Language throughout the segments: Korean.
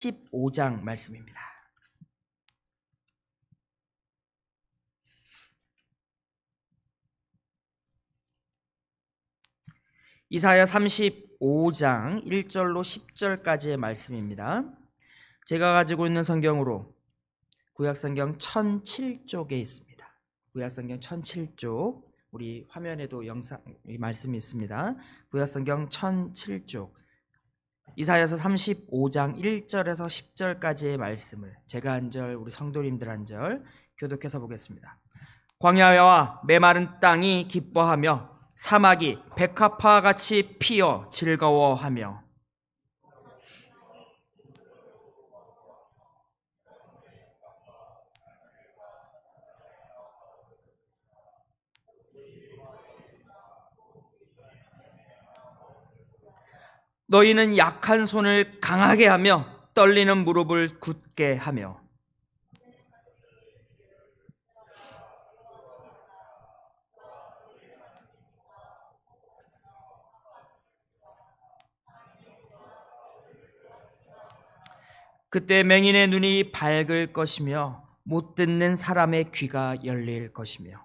15장 말씀입니다. 이사야 35장 1절로 10절까지의 말씀입니다. 제가 가지고 있는 성경으로 구약성경 1007쪽에 있습니다. 구약성경 1007쪽, 우리 화면에도 말씀이 있습니다. 구약성경 1007쪽, 이사야서 35장 1절에서 10절까지의 말씀을 제가 한 절, 우리 성도님들 한 절 교독해서 보겠습니다. 광야와 메마른 땅이 기뻐하며 사막이 백합화와 같이 피어 즐거워하며 너희는 약한 손을 강하게 하며 떨리는 무릎을 굳게 하며 그때 맹인의 눈이 밝을 것이며 못 듣는 사람의 귀가 열릴 것이며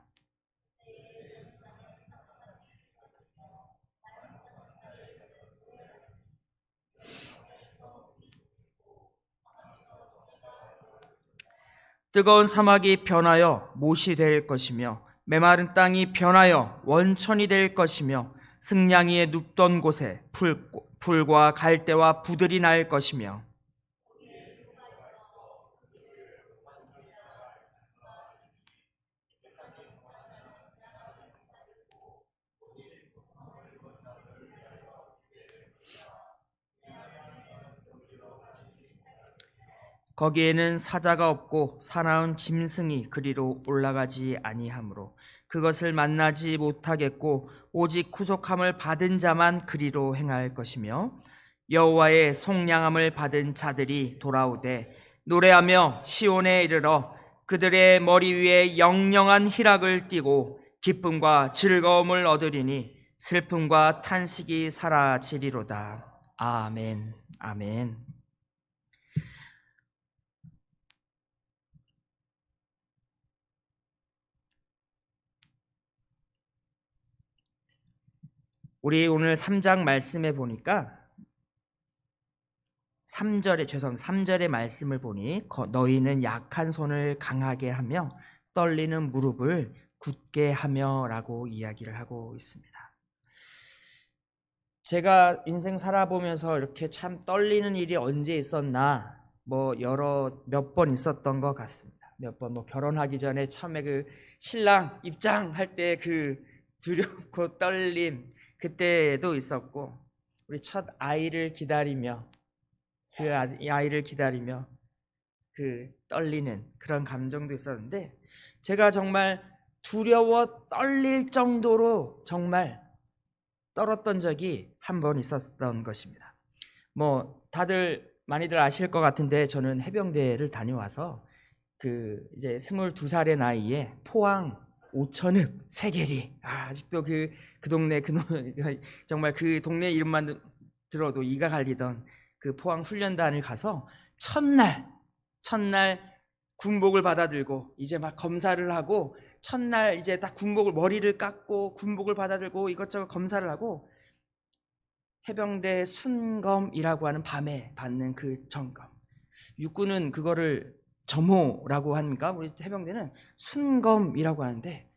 뜨거운 사막이 변하여 못이 될 것이며 메마른 땅이 변하여 원천이 될 것이며 승냥이의 눕던 곳에 풀과 갈대와 부들이 날 것이며 거기에는 사자가 없고 사나운 짐승이 그리로 올라가지 아니하므로 그것을 만나지 못하겠고 오직 구속함을 받은 자만 그리로 행할 것이며 여호와의 속량함을 받은 자들이 돌아오되 노래하며 시온에 이르러 그들의 머리 위에 영영한 희락을 띠고 기쁨과 즐거움을 얻으리니 슬픔과 탄식이 사라지리로다. 아멘. 아멘. 우리 오늘 3장 말씀에 보니까 3절의 말씀을 보니 너희는 약한 손을 강하게 하며 떨리는 무릎을 굳게 하며 라고 이야기를 하고 있습니다. 제가 인생 살아보면서 이렇게 참 떨리는 일이 언제 있었나 몇 번 있었던 것 같습니다. 몇 번 결혼하기 전에 처음에 그 신랑 입장할 때 그 두렵고 떨림, 그때도 있었고 우리 첫 아이를 기다리며 그 아이를 기다리며 그 떨리는 그런 감정도 있었는데 제가 정말 두려워 떨릴 정도로 정말 떨었던 적이 한 번 있었던 것입니다. 많이들 아실 것 같은데 저는 해병대를 다녀와서 이제 22살의 나이에 포항 오천읍 세계리, 아직도 그 동네 정말 그 동네 이름만 들어도 이가 갈리던 그 포항 훈련단을 가서 첫날 군복을 받아들고 이제 막 검사를 하고 첫날 이제 딱 머리를 깎고 군복을 받아들고 이것저것 검사를 하고 해병대 순검이라고 하는 밤에 받는 그 점검, 육군은 그거를 점호라고 하니까 우리 해병대는 순검이라고 하는데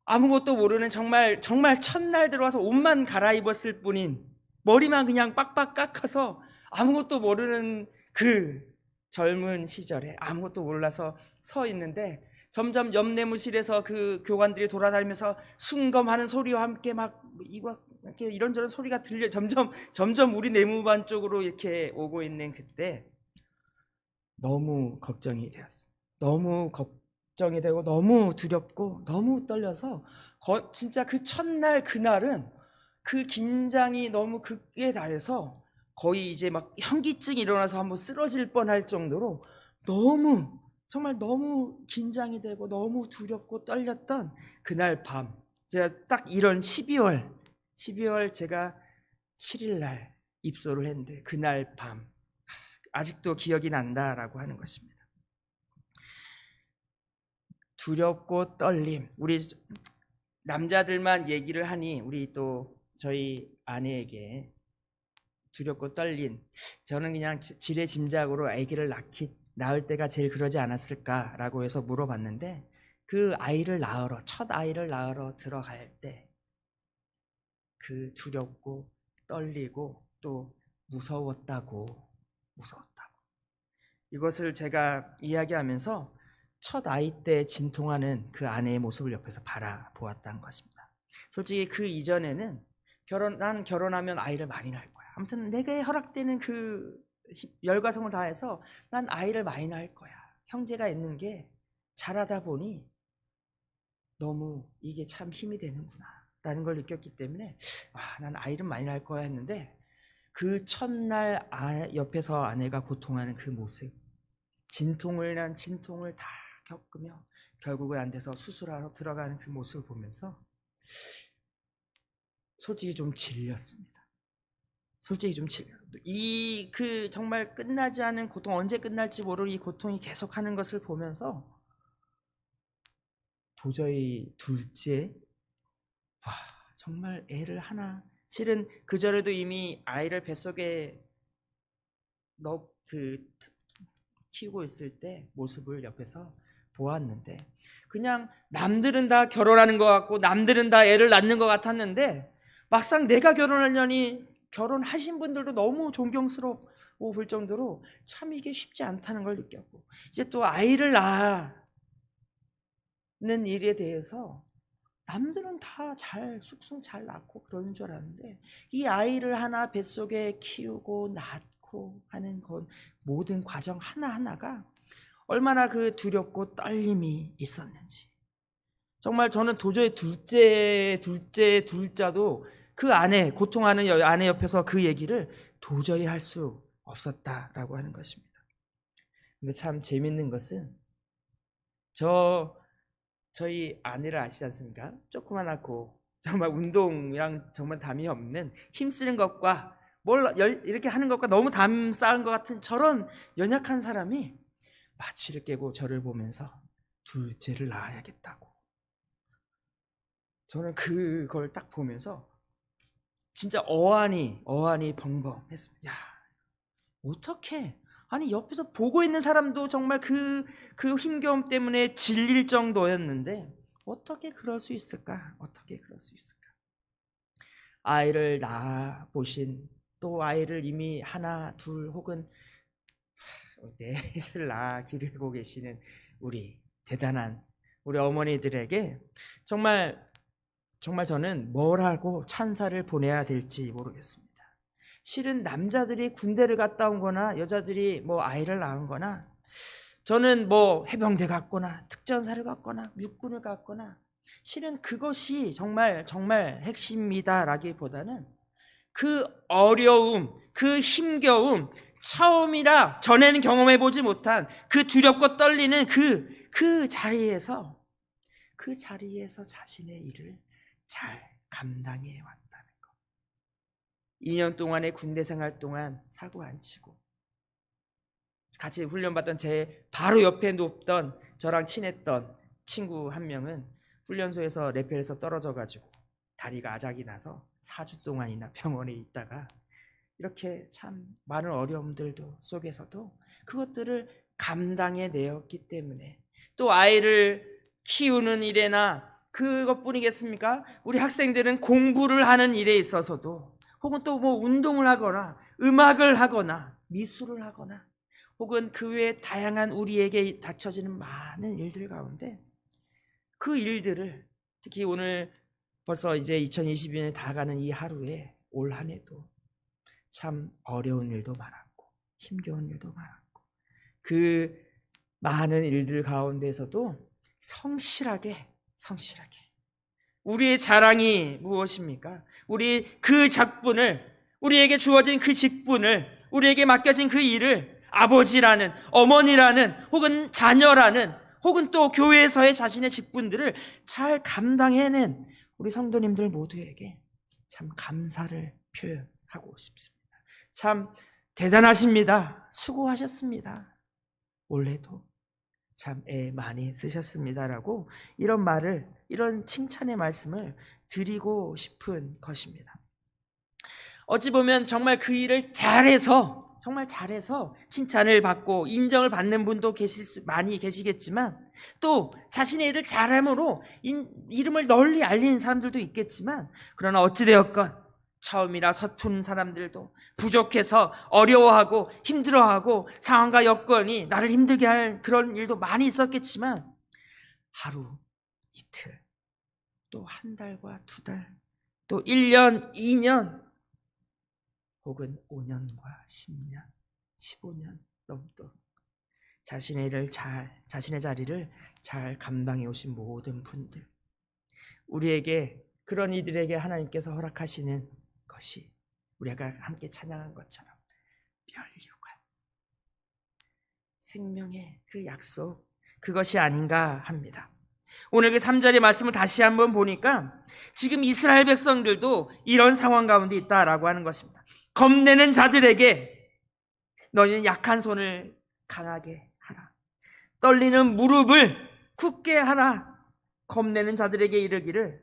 아무것도 모르는 정말 첫날 들어와서 옷만 갈아입었을 뿐인 머리만 그냥 빡빡 깎아서 아무것도 모르는 그 젊은 시절에 아무것도 몰라서 서 있는데 점점 옆내무실에서 그 교관들이 돌아다니면서 순검하는 소리와 함께 막 이렇게 이런저런 소리가 들려 점점 우리 내무반 쪽으로 이렇게 오고 있는 그때 너무 걱정이 되었어요. 너무 걱정이 되고 너무 두렵고 너무 떨려서 진짜 그 첫날 그날은 그 긴장이 너무 극에 달해서 거의 이제 막 현기증이 일어나서 한번 쓰러질 뻔할 정도로 정말 너무 긴장이 되고 너무 두렵고 떨렸던 그날 밤, 제가 딱 이런 12월 제가 7일 날 입소를 했는데 그날 밤 아직도 기억이 난다라고 하는 것입니다. 두렵고 떨림. 우리 남자들만 얘기를 하니 우리 또 저희 아내에게 두렵고 떨린, 저는 그냥 지레짐작으로 아기를 낳을 때가 제일 그러지 않았을까라고 해서 물어봤는데, 그 아이를 낳으러, 첫 아이를 낳으러 들어갈 때 그 두렵고 떨리고 또 무서웠다고. 이것을 제가 이야기하면서 첫 아이 때 진통하는 그 아내의 모습을 옆에서 바라보았다는 것입니다. 솔직히 그 이전에는 난 결혼하면 아이를 많이 낳을 거야. 아무튼 내게 허락되는 그 열과성을 다해서 난 아이를 많이 낳을 거야. 형제가 있는 게 자라다 보니 너무 이게 참 힘이 되는구나 라는 걸 느꼈기 때문에 난 아이를 많이 낳을 거야 했는데, 그 첫날 옆에서 아내가 고통하는 그 모습, 진통을 다 겪으며 결국은 안 돼서 수술하러 들어가는 그 모습을 보면서 솔직히 좀 질렸습니다. 그 정말 끝나지 않은 고통, 언제 끝날지 모를 이 고통이 계속하는 것을 보면서 도저히 정말 애를 하나, 실은 그 전에도 이미 아이를 뱃속에 키우고 있을 때 모습을 옆에서 보았는데, 그냥 남들은 다 결혼하는 것 같고 남들은 다 애를 낳는 것 같았는데, 막상 내가 결혼하려니 결혼하신 분들도 너무 존경스럽고 볼 정도로 참 이게 쉽지 않다는 걸 느꼈고, 이제 또 아이를 낳는 일에 대해서 남들은 다 쑥쑥 잘 낳고 그러는 줄 알았는데, 이 아이를 하나 뱃속에 키우고 낳고 하는 건 모든 과정 하나하나가 얼마나 그 두렵고 떨림이 있었는지, 정말 저는 도저히 둘째도 그 아내, 고통하는 아내 옆에서 그 얘기를 도저히 할 수 없었다라고 하는 것입니다. 근데 참 재밌는 것은 저희 아내를 아시지 않습니까? 조그만하고 정말 운동이랑 정말 담이 없는, 힘쓰는 것과 이렇게 하는 것과 너무 담 쌓은 것 같은 저런 연약한 사람이 마취를 깨고 저를 보면서 둘째를 낳아야겠다고. 저는 그걸 딱 보면서 진짜 어안이 벙벙했습니다. 어떻게? 아니, 옆에서 보고 있는 사람도 정말 그 힘겨움 때문에 질릴 정도였는데 어떻게 그럴 수 있을까? 아이를 낳아 보신, 또 아이를 이미 하나, 둘 혹은 넷을 낳아 기르고 계시는 우리 대단한 우리 어머니들에게 정말 저는 뭘 하고 찬사를 보내야 될지 모르겠습니다. 실은 남자들이 군대를 갔다 온 거나 여자들이 아이를 낳은 거나, 저는 해병대 갔거나 특전사를 갔거나 육군을 갔거나, 실은 그것이 정말 핵심이다라기보다는 그 어려움, 그 힘겨움, 처음이라 전에는 경험해보지 못한 그 두렵고 떨리는 그 자리에서 자신의 일을 잘 감당해 왔다는 것. 2년 동안의 군대 생활 동안 사고 안 치고 같이 훈련받던 제 바로 옆에 눕던 저랑 친했던 친구 한 명은 훈련소에서 레펠에서 떨어져가지고 다리가 아작이 나서 4주 동안이나 병원에 있다가, 이렇게 참 많은 어려움들도 속에서도 그것들을 감당해 내었기 때문에, 또 아이를 키우는 일에나 그것뿐이겠습니까? 우리 학생들은 공부를 하는 일에 있어서도, 혹은 또 운동을 하거나 음악을 하거나 미술을 하거나, 혹은 그 외에 다양한 우리에게 닥쳐지는 많은 일들 가운데 그 일들을, 특히 오늘 벌써 이제 2022년에 다 가는 이 하루에 올 한 해도 참 어려운 일도 많았고 힘겨운 일도 많았고, 그 많은 일들 가운데서도 성실하게 우리의 자랑이 무엇입니까? 우리 그 작분을, 우리에게 주어진 그 직분을, 우리에게 맡겨진 그 일을 아버지라는, 어머니라는, 혹은 자녀라는, 혹은 또 교회에서의 자신의 직분들을 잘 감당해낸 우리 성도님들 모두에게 참 감사를 표현하고 싶습니다. 참 대단하십니다. 수고하셨습니다. 올해도 참 애 많이 쓰셨습니다라고 이런 말을, 이런 칭찬의 말씀을 드리고 싶은 것입니다. 어찌 보면 정말 그 일을 정말 잘해서 칭찬을 받고 인정을 받는 분도 많이 계시겠지만, 또 자신의 일을 잘함으로 이름을 널리 알리는 사람들도 있겠지만, 그러나 어찌되었건 처음이라 서툰 사람들도 부족해서 어려워하고 힘들어하고 상황과 여건이 나를 힘들게 할 그런 일도 많이 있었겠지만, 하루, 이틀, 또 한 달과 두 달, 또 1년, 2년, 혹은 5년과 10년, 15년 넘도록 자신의 자리를 잘 감당해 오신 모든 분들, 우리에게, 그런 이들에게 하나님께서 허락하시는 것이 우리가 함께 찬양한 것처럼 멸류관, 생명의 그 약속, 그것이 아닌가 합니다. 오늘 그 3절의 말씀을 다시 한번 보니까 지금 이스라엘 백성들도 이런 상황 가운데 있다라고 하는 것입니다. 겁내는 자들에게 너희는 약한 손을 강하게 하라. 떨리는 무릎을 굳게 하라. 겁내는 자들에게 이르기를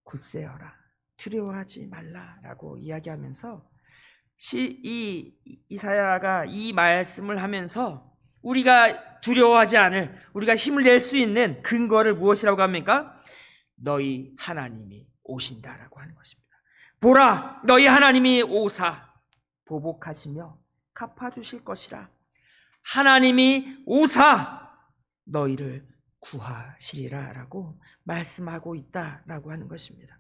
굳세어라. 두려워하지 말라라고 이야기하면서 이사야가 이 말씀을 하면서 우리가 두려워하지 않을, 우리가 힘을 낼 수 있는 근거를 무엇이라고 합니까? 너희 하나님이 오신다라고 하는 것입니다. 보라, 너희 하나님이 오사 보복하시며 갚아주실 것이라. 하나님이 오사 너희를 구하시리라 라고 말씀하고 있다라고 하는 것입니다.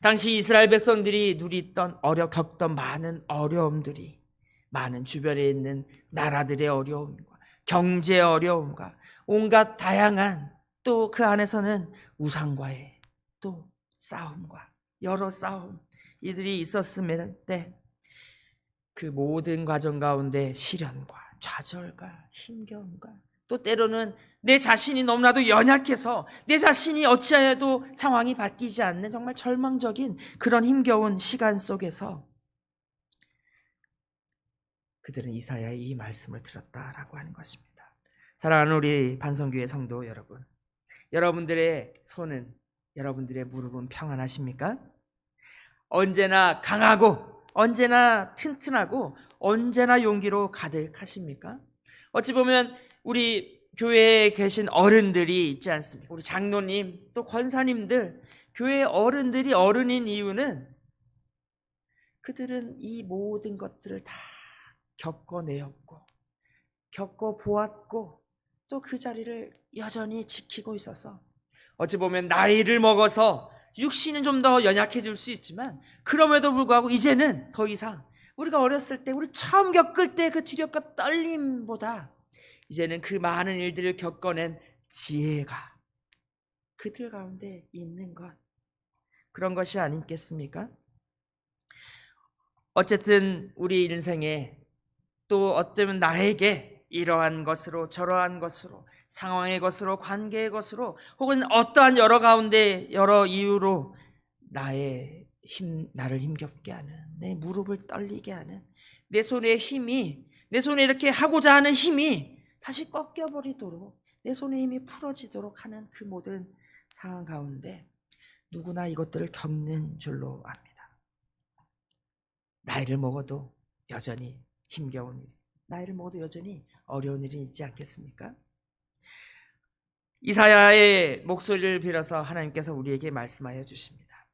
당시 이스라엘 백성들이 겪던 많은 어려움들이, 많은 주변에 있는 나라들의 어려움과 경제의 어려움과 온갖 다양한, 또 그 안에서는 우상과의 또 싸움과 여러 싸움, 이들이 있었음에 그 모든 과정 가운데 시련과 좌절과 힘겨움과, 또 때로는 내 자신이 너무나도 연약해서 내 자신이 어찌하여도 상황이 바뀌지 않는 정말 절망적인 그런 힘겨운 시간 속에서 그들은 이사야의 이 말씀을 들었다라고 하는 것입니다. 사랑하는 우리 반성교회 성도 여러분, 여러분들의 손은, 여러분들의 무릎은 평안하십니까? 언제나 강하고 언제나 튼튼하고 언제나 용기로 가득하십니까? 어찌 보면 우리 교회에 계신 어른들이 있지 않습니까? 우리 장로님, 또 권사님들, 교회 어른들이 어른인 이유는 그들은 이 모든 것들을 다 겪어내었고 겪어보았고 또 그 자리를 여전히 지키고 있어서, 어찌 보면 나이를 먹어서 육신은 좀 더 연약해질 수 있지만 그럼에도 불구하고 이제는 더 이상 우리가 어렸을 때, 우리 처음 겪을 때 그 두렵과 떨림보다 이제는 그 많은 일들을 겪어낸 지혜가 그들 가운데 있는 것, 그런 것이 아니겠습니까? 어쨌든 우리 인생에 또 어쩌면 나에게 이러한 것으로 저러한 것으로, 상황의 것으로, 관계의 것으로, 혹은 어떠한 여러 이유로 나를 힘겹게 하는, 내 무릎을 떨리게 하는, 내 손에 이렇게 하고자 하는 힘이 다시 꺾여버리도록, 내 손의 힘이 풀어지도록 하는 그 모든 상황 가운데 누구나 이것들을 겪는 줄로 압니다. 나이를 먹어도 여전히 힘겨운 일, 나이를 먹어도 여전히 어려운 일이 있지 않겠습니까? 이사야의 목소리를 빌어서 하나님께서 우리에게 말씀하여 주십니다.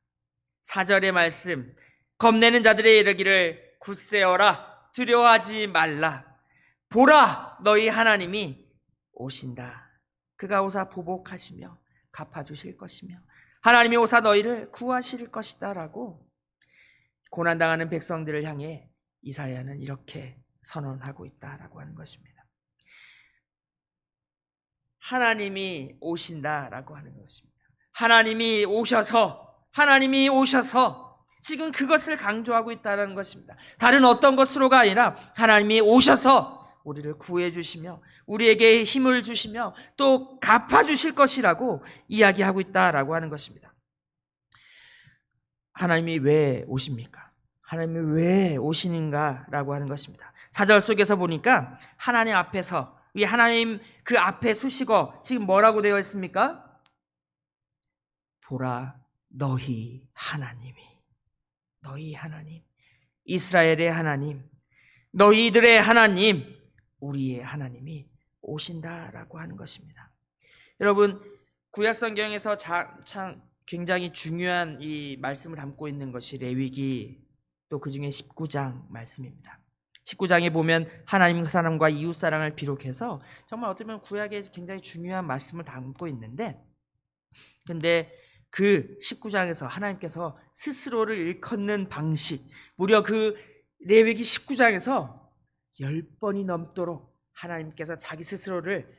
4절의 말씀, 겁내는 자들의 이르기를 굳세어라, 두려워하지 말라. 보라, 너희 하나님이 오신다. 그가 오사 보복하시며 갚아주실 것이며 하나님이 오사 너희를 구하실 것이다 라고 고난당하는 백성들을 향해 이사야는 이렇게 선언하고 있다라고 하는 것입니다. 하나님이 오신다라고 하는 것입니다. 하나님이 오셔서 지금 그것을 강조하고 있다는 것입니다. 다른 어떤 것으로가 아니라 하나님이 오셔서 우리를 구해 주시며 우리에게 힘을 주시며 또 갚아 주실 것이라고 이야기하고 있다라고 하는 것입니다. 하나님이 왜 오십니까? 하나님이 왜 오시는가라고 하는 것입니다. 4절 속에서 보니까 하나님 앞에서, 이 하나님 그 앞에 서시고 지금 뭐라고 되어 있습니까? 보라, 너희 하나님이, 너희 하나님, 이스라엘의 하나님, 너희들의 하나님, 우리의 하나님이 오신다라고 하는 것입니다. 여러분, 구약 성경에서 참 굉장히 중요한 이 말씀을 담고 있는 것이 레위기, 또 그 중에 19장 말씀입니다. 19장에 보면 하나님 사랑과 이웃 사랑을 비롯해서 정말 어떻게 보면 구약에 굉장히 중요한 말씀을 담고 있는데, 근데 그 19장에서 하나님께서 스스로를 일컫는 방식, 무려 그 레위기 19장에서 10번이 넘도록 하나님께서 자기 스스로를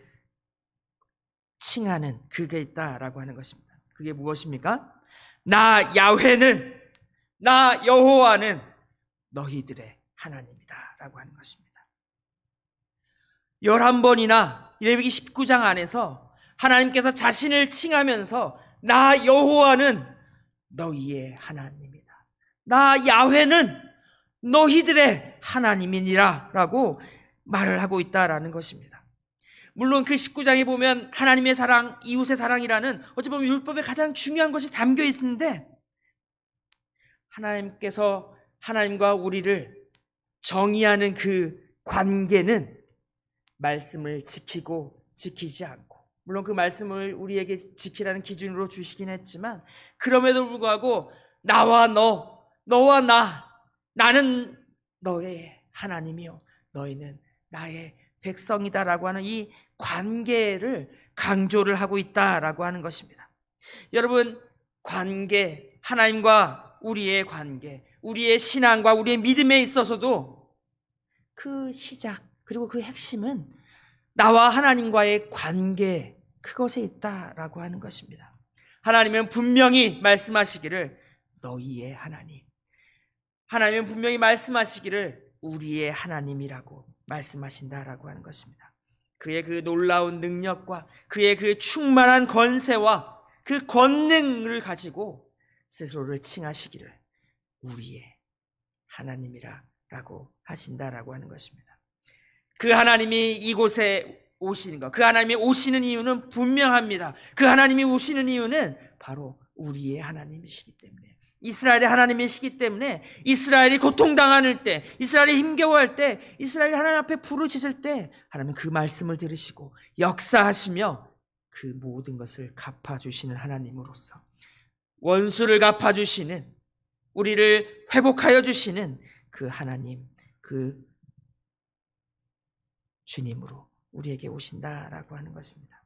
칭하는 그게 있다라고 하는 것입니다. 그게 무엇입니까? 나 야훼는, 나 여호와는 너희들의 하나님이다 라고 하는 것입니다. 11번이나 레위기 19장 안에서 하나님께서 자신을 칭하면서 나 여호와는 너희의 하나님이다, 나 야훼는 너희들의 하나님이니라 라고 말을 하고 있다라는 것입니다. 물론 그 19장에 보면 하나님의 사랑, 이웃의 사랑이라는 어찌 보면 율법의 가장 중요한 것이 담겨 있는데, 하나님께서 하나님과 우리를 정의하는 그 관계는 말씀을 지키고 지키지 않고, 물론 그 말씀을 우리에게 지키라는 기준으로 주시긴 했지만, 그럼에도 불구하고 나와 너, 너와 나, 나는 너의 하나님이요 너희는 나의 백성이다라고 하는 이 관계를 강조를 하고 있다라고 하는 것입니다. 여러분, 관계, 하나님과 우리의 관계, 우리의 신앙과 우리의 믿음에 있어서도 그 시작, 그리고 그 핵심은 나와 하나님과의 관계, 그것에 있다라고 하는 것입니다. 하나님은 분명히 말씀하시기를 너희의 하나님, 하나님은 분명히 말씀하시기를 우리의 하나님이라고 말씀하신다라고 하는 것입니다. 그의 그 놀라운 능력과 그의 그 충만한 권세와 그 권능을 가지고 스스로를 칭하시기를 우리의 하나님이라고 하신다라고 하는 것입니다. 그 하나님이 이곳에 오시는 것, 그 하나님이 오시는 이유는 분명합니다. 그 하나님이 오시는 이유는 바로 우리의 하나님이시기 때문에, 이스라엘의 하나님이시기 때문에, 이스라엘이 고통당하는 때, 이스라엘이 힘겨워할 때, 이스라엘이 하나님 앞에 부르짖을 때 하나님은 그 말씀을 들으시고 역사하시며 그 모든 것을 갚아주시는 하나님으로서, 원수를 갚아주시는, 우리를 회복하여 주시는 그 하나님, 그 주님으로 우리에게 오신다라고 하는 것입니다.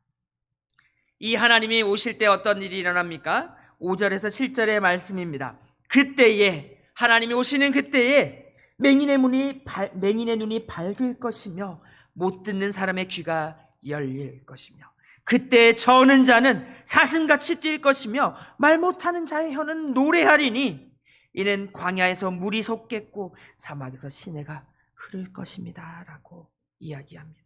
이 하나님이 오실 때 어떤 일이 일어납니까? 5절에서 7절의 말씀입니다. 그때에, 하나님이 오시는 그때에 맹인의 눈이 밝을 것이며 못 듣는 사람의 귀가 열릴 것이며, 그때 저는 자는 사슴같이 뛸 것이며 말 못하는 자의 혀는 노래하리니 이는 광야에서 물이 솟겠고 사막에서 시내가 흐를 것입니다 라고 이야기합니다.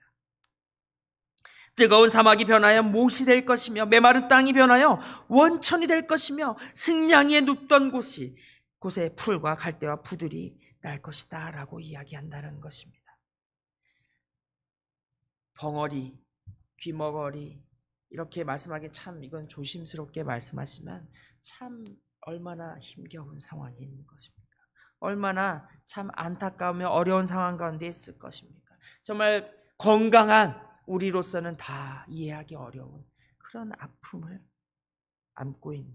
뜨거운 사막이 변하여 못이 될 것이며 메마른 땅이 변하여 원천이 될 것이며 승냥이에 눕던 곳에 풀과 갈대와 부들이 날 것이다 라고 이야기한다는 것입니다. 벙어리, 귀머거리 이렇게 말씀하기 참 이건 조심스럽게 말씀하시면 참 얼마나 힘겨운 상황이 있는 것입니까? 얼마나 참 안타까우며 어려운 상황 가운데 있을 것입니까? 정말 건강한 우리로서는 다 이해하기 어려운 그런 아픔을 안고 있는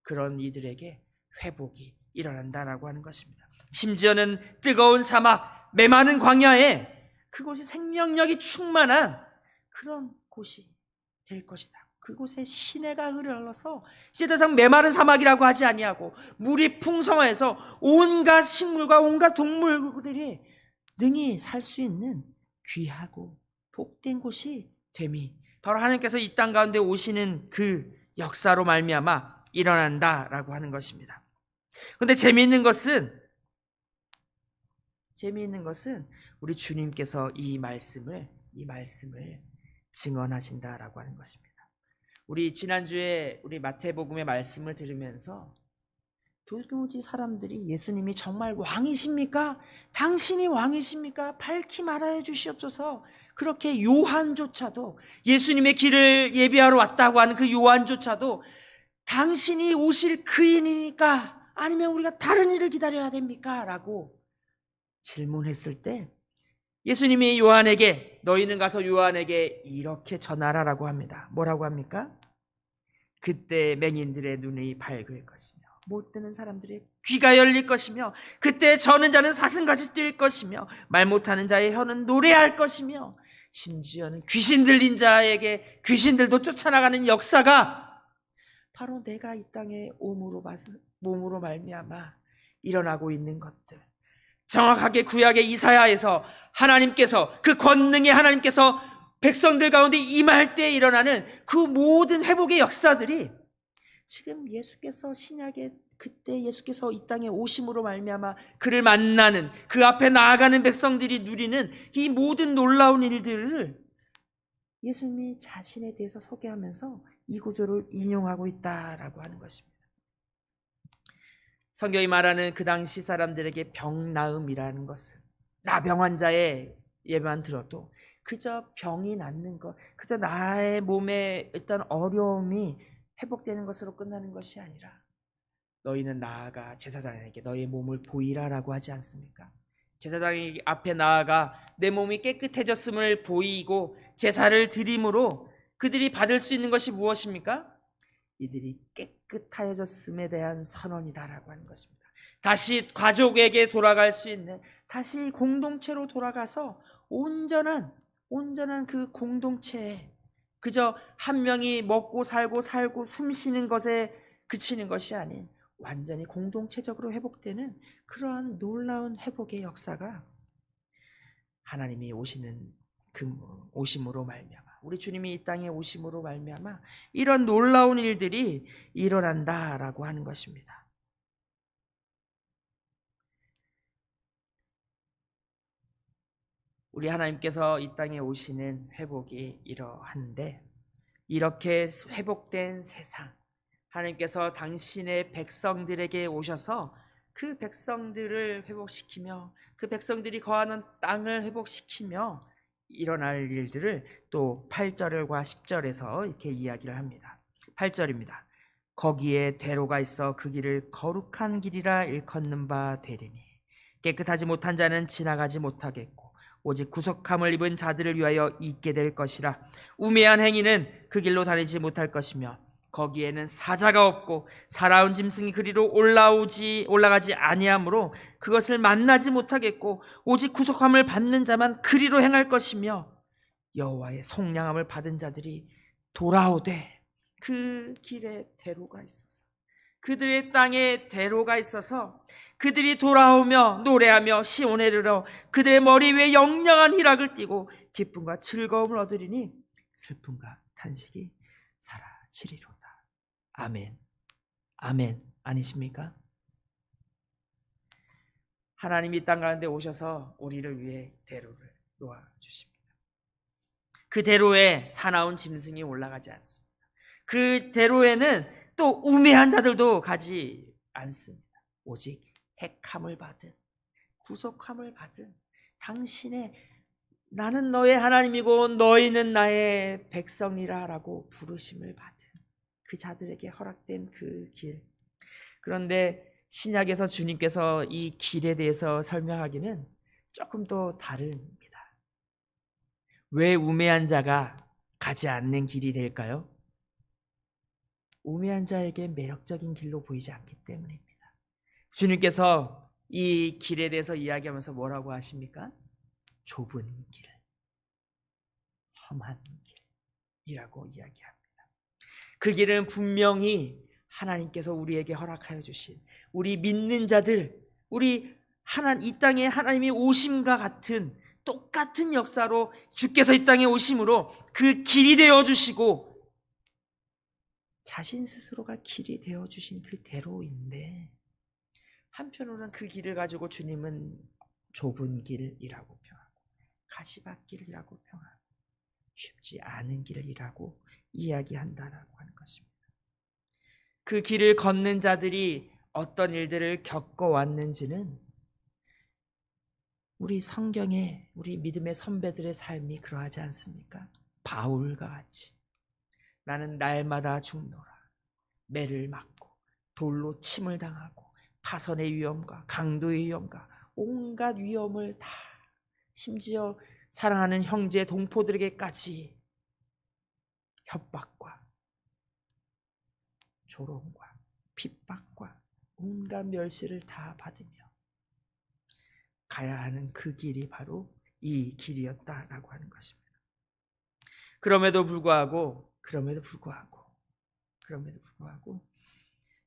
그런 이들에게 회복이 일어난다라고 하는 것입니다. 심지어는 뜨거운 사막, 메마른 광야에 그곳이 생명력이 충만한 그런 곳이 될 것이다. 그곳에 시내가 흘러서 이제 더 이상 메마른 사막이라고 하지 아니하고 물이 풍성해서 온갖 식물과 온갖 동물들이 능히 살 수 있는 귀하고 복된 곳이 됨이 바로 하나님께서 이 땅 가운데 오시는 그 역사로 말미암아 일어난다라고 하는 것입니다. 그런데 재미있는 것은 우리 주님께서 이 말씀을 증언하신다라고 하는 것입니다. 우리 지난주에 우리 마태복음의 말씀을 들으면서 도무지 사람들이 예수님이 정말 왕이십니까? 당신이 왕이십니까? 밝히 말하여 주시옵소서. 그렇게 요한조차도, 예수님의 길을 예비하러 왔다고 하는 그 요한조차도 당신이 오실 그인이니까 아니면 우리가 다른 일을 기다려야 됩니까? 라고 질문했을 때 예수님이 요한에게, 너희는 가서 요한에게 이렇게 전하라라고 합니다. 뭐라고 합니까? 그때 맹인들의 눈이 밝을 것이며 못 듣는 사람들의 귀가 열릴 것이며 그때 저는 자는 사슴같이 뛸 것이며 말 못하는 자의 혀는 노래할 것이며 심지어는 귀신 들린 자에게 귀신들도 쫓아나가는 역사가 바로 내가 이 땅에 몸으로 말미암아 일어나고 있는 것들, 정확하게 구약의 이사야에서 하나님께서, 그 권능의 하나님께서 백성들 가운데 임할 때 일어나는 그 모든 회복의 역사들이 지금 예수께서 신약에, 그때 예수께서 이 땅에 오심으로 말미암아 그를 만나는, 그 앞에 나아가는 백성들이 누리는 이 모든 놀라운 일들을 예수님이 자신에 대해서 소개하면서 이 구절을 인용하고 있다라고 하는 것입니다. 성경이 말하는 그 당시 사람들에게 병나음이라는 것은 나병 환자의 예만 들어도 그저 병이 낫는 것, 그저 나의 몸에 일단 어려움이 회복되는 것으로 끝나는 것이 아니라 너희는 나아가 제사장에게 너희의 몸을 보이라라고 하지 않습니까? 제사장 앞에 나아가 내 몸이 깨끗해졌음을 보이고 제사를 드림으로 그들이 받을 수 있는 것이 무엇입니까? 이들이 깨끗하여졌음에 대한 선언이다라고 하는 것입니다. 다시 가족에게 돌아갈 수 있는, 다시 공동체로 돌아가서 온전한 그 공동체에 그저 한 명이 먹고 살고 숨 쉬는 것에 그치는 것이 아닌 완전히 공동체적으로 회복되는 그러한 놀라운 회복의 역사가 하나님이 오심으로 말미암아, 우리 주님이 이 땅에 오심으로 말미암아 이런 놀라운 일들이 일어난다라고 하는 것입니다. 우리 하나님께서 이 땅에 오시는 회복이 이러한데, 이렇게 회복된 세상, 하나님께서 당신의 백성들에게 오셔서 그 백성들을 회복시키며 그 백성들이 거하는 땅을 회복시키며 일어날 일들을 또 8절과 10절에서 이렇게 이야기를 합니다. 8절입니다. 거기에 대로가 있어 그 길을 거룩한 길이라 일컫는 바 되리니 깨끗하지 못한 자는 지나가지 못하겠고 오직 구속함을 입은 자들을 위하여 있게 될 것이라. 우매한 행위는 그 길로 다니지 못할 것이며 거기에는 사자가 없고 살아온 짐승이 그리로 올라가지 아니하므로 그것을 만나지 못하겠고 오직 구속함을 받는 자만 그리로 행할 것이며 여호와의 속량함을 받은 자들이 돌아오되 그 길에 대로가 있어서, 그들의 땅에 대로가 있어서 그들이 돌아오며 노래하며 시온에 이르러 그들의 머리 위에 영영한 희락을 띠고 기쁨과 즐거움을 얻으리니 슬픔과 탄식이 사라지리로다. 아멘. 아멘. 아니십니까? 하나님이 이 땅 가운데 오셔서 우리를 위해 대로를 놓아주십니다. 그 대로에 사나운 짐승이 올라가지 않습니다. 그 대로에는 또 우매한 자들도 가지 않습니다. 오직 택함을 받은, 구속함을 받은, 당신의 나는 너의 하나님이고 너희는 나의 백성이라 라고 부르심을 받은 그 자들에게 허락된 그 길. 그런데 신약에서 주님께서 이 길에 대해서 설명하기는 조금 더 다릅니다. 왜 우매한 자가 가지 않는 길이 될까요? 우매한 자에게 매력적인 길로 보이지 않기 때문입니다. 주님께서 이 길에 대해서 이야기하면서 뭐라고 하십니까? 좁은 길, 험한 길이라고 이야기합니다. 그 길은 분명히 하나님께서 우리에게 허락하여 주신, 우리 믿는 자들, 우리 이 땅에 하나님이 오심과 같은 똑같은 역사로 주께서 이 땅에 오심으로 그 길이 되어 주시고 자신 스스로가 길이 되어 주신 그 대로인데, 한편으로는 그 길을 가지고 주님은 좁은 길이라고 평하고 가시밭길이라고 평하고 쉽지 않은 길이라고 이야기한다라고 하는 것입니다. 그 길을 걷는 자들이 어떤 일들을 겪어왔는지는 우리 성경에 우리 믿음의 선배들의 삶이 그러하지 않습니까? 바울과 같이 나는 날마다 죽노라. 매를 맞고 돌로 침을 당하고 파선의 위험과 강도의 위험과 온갖 위험을 다, 심지어 사랑하는 형제 동포들에게까지 협박과 조롱과 핍박과 온갖 멸시를 다 받으며 가야 하는 그 길이 바로 이 길이었다라고 하는 것입니다. 그럼에도 불구하고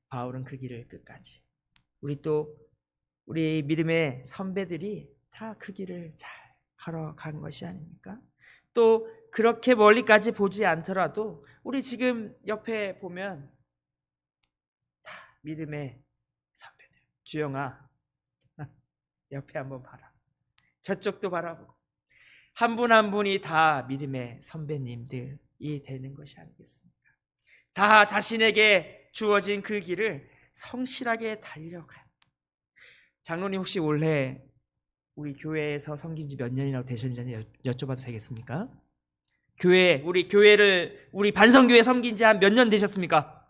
바울은 그 길을 끝까지, 우리 믿음의 선배들이 다 그 길을 잘 걸어간 것이 아닙니까? 또 그렇게 멀리까지 보지 않더라도 우리 지금 옆에 보면 다 믿음의 선배들. 주영아, 옆에 한번 봐라. 저쪽도 바라보고 한 분 한 분이 다 믿음의 선배님들이 되는 것이 아니겠습니까? 다 자신에게 주어진 그 길을 성실하게 달려간. 장로님 혹시 올해 우리 교회에서 섬긴 지 몇 년이나 되셨는지 여쭤봐도 되겠습니까? 우리 반성교회 섬긴 지 한 몇 년 되셨습니까?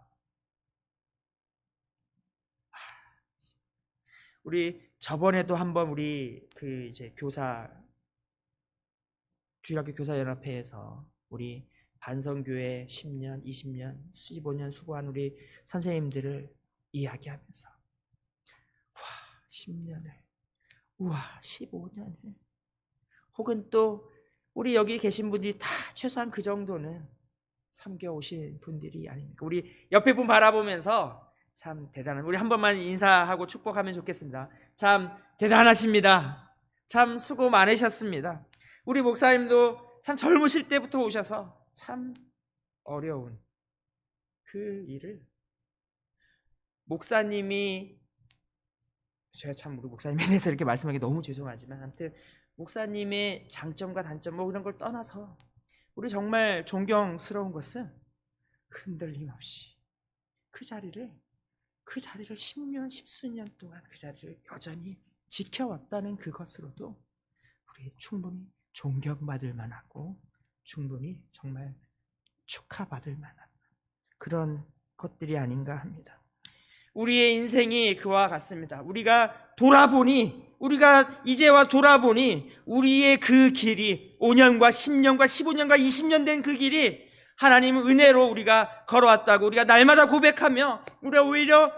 우리 저번에도 한번 우리 이제 주일학교 교사연합회에서 우리 반성교회 10년, 20년, 15년 수고한 우리 선생님들을 이야기하면서 10년을, 15년을, 혹은 또 우리 여기 계신 분들이 다 최소한 그 정도는 섬겨오신 분들이 아닙니까? 우리 옆에 분 바라보면서 참 대단한, 우리 한 번만 인사하고 축복하면 좋겠습니다. 참 대단하십니다. 참 수고 많으셨습니다. 우리 목사님도 참 젊으실 때부터 오셔서 참 어려운 그 일을, 목사님이, 제가 참 우리 목사님에 대해서 이렇게 말씀하기 너무 죄송하지만 아무튼 목사님의 장점과 단점 뭐 그런 걸 떠나서 우리 정말 존경스러운 것은 흔들림 없이 그 자리를 10년, 10수년 동안 그 자리를 여전히 지켜왔다는 그것으로도 우리 충분히 존경받을 만하고 충분히 정말 축하받을 만한 그런 것들이 아닌가 합니다. 우리의 인생이 그와 같습니다. 우리가 이제와 돌아보니 우리의 그 길이 5년과 10년과 15년과 20년 된 그 길이 하나님의 은혜로 우리가 걸어왔다고 우리가 날마다 고백하며 우리가 오히려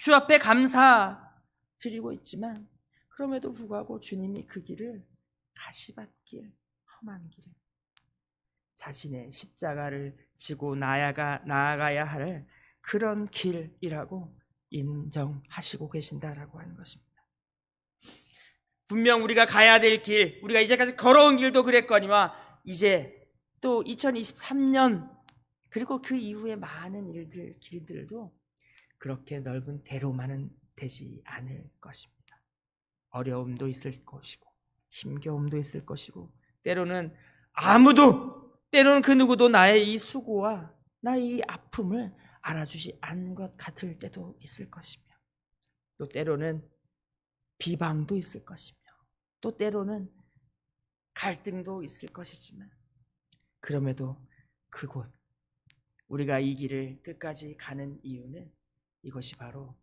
주 앞에 감사드리고 있지만, 그럼에도 불구하고 주님이 그 길을 가시밭길, 험한 길을 자신의 십자가를 지고 나아가야 할 그런 길이라고 인정하시고 계신다라고 하는 것입니다. 분명 우리가 가야 될 길, 우리가 이제까지 걸어온 길도 그랬거니와 이제 또 2023년 그리고 그 이후에 많은 길들도 그렇게 넓은 대로만은 되지 않을 것입니다. 어려움도 있을 것이고 힘겨움도 있을 것이고 때로는 그 누구도 나의 이 수고와 나의 이 아픔을 알아주지 않는 것 같을 때도 있을 것이며, 또 때로는 비방도 있을 것이며, 또 때로는 갈등도 있을 것이지만, 그럼에도 그곳 우리가 이 길을 끝까지 가는 이유는 이것이 바로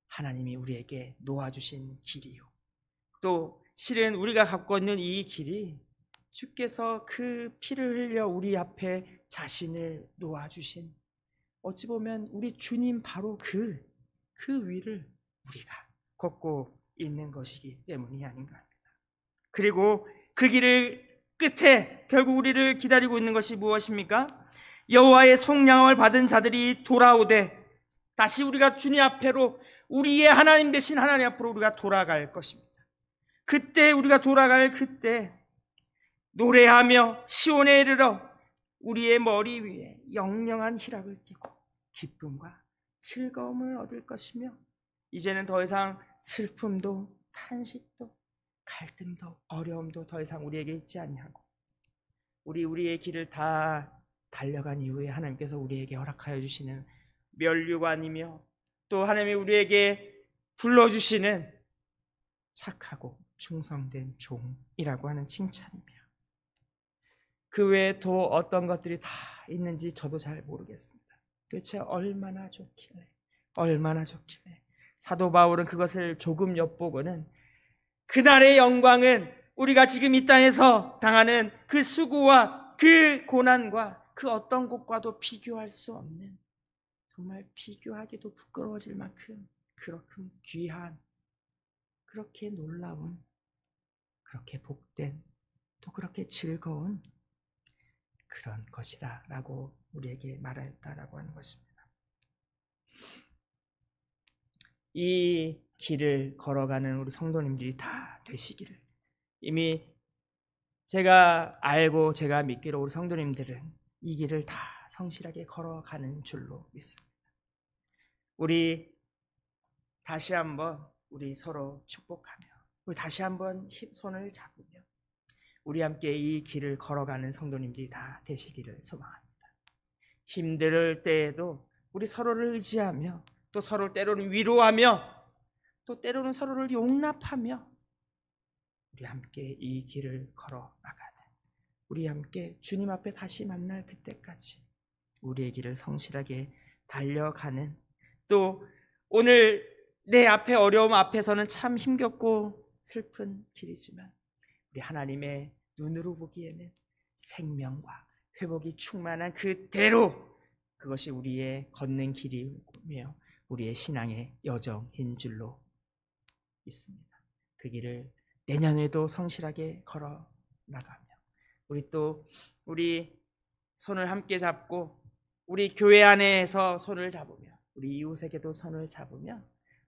하나님이 우리에게 놓아주신 길이요, 또 실은 우리가 갖고 있는 이 길이 주께서 그 피를 흘려 우리 앞에 자신을 놓아주신, 어찌 보면 우리 주님 바로 그 위를 우리가 걷고 있는 것이기 때문이 아닌가 합니다. 그리고 그 길을 끝에 결국 우리를 기다리고 있는 것이 무엇입니까? 여호와의 속량함을 받은 자들이 돌아오되, 다시 우리가 주님 앞으로, 우리의 하나님 되신 하나님 앞으로 우리가 돌아갈 것입니다. 그때 우리가 돌아갈 그때 노래하며 시온에 이르러 우리의 머리 위에 영영한 희락을 띠고 기쁨과 즐거움을 얻을 것이며, 이제는 더 이상 슬픔도 탄식도 갈등도 어려움도 더 이상 우리에게 있지 아니하고, 우리의 길을 다 달려간 이후에 하나님께서 우리에게 허락하여 주시는 면류관이며 또 하나님이 우리에게 불러주시는 착하고 충성된 종이라고 하는 칭찬이며, 그 외에 또 어떤 것들이 다 있는지 저도 잘 모르겠습니다. 도대체 얼마나 좋길래, 얼마나 좋길래. 사도 바울은 그것을 조금 엿보고는 그날의 영광은 우리가 지금 이 땅에서 당하는 그 수고와 그 고난과 그 어떤 것과도 비교할 수 없는, 정말 비교하기도 부끄러워질 만큼 그렇게 귀한, 그렇게 놀라운, 그렇게 복된, 또 그렇게 즐거운 그런 것이다 라고 우리에게 말하였다라고 하는 것입니다. 이 길을 걸어가는 우리 성도님들이 다 되시기를, 이미 제가 알고 제가 믿기로 우리 성도님들은 이 길을 다 성실하게 걸어가는 줄로 믿습니다. 우리 다시 한번 우리 서로 축복하며, 우리 다시 한번 손을 잡으며 우리 함께 이 길을 걸어가는 성도님들이 다 되시기를 소망합니다. 힘들 때에도 우리 서로를 의지하며, 또 서로를 때로는 위로하며, 또 때로는 서로를 용납하며 우리 함께 이 길을 걸어 나가는, 우리 함께 주님 앞에 다시 만날 그때까지 우리의 길을 성실하게 달려가는, 또 오늘 내 앞에 어려움 앞에서는 참 힘겹고 슬픈 길이지만 우리 하나님의 눈으로 보기에는 생명과 회복이 충만한 그대로 그것이 우리의 걷는 길이며 우리의 신앙의 여정인 줄로 믿습니다. 그 길을 내년에도 성실하게 걸어 나가며, 우리 손을 함께 잡고 우리 교회 안에서 손을 잡으며 우리 이웃에게도 손을 잡으며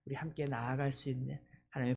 우리 함께 나아갈 수 있는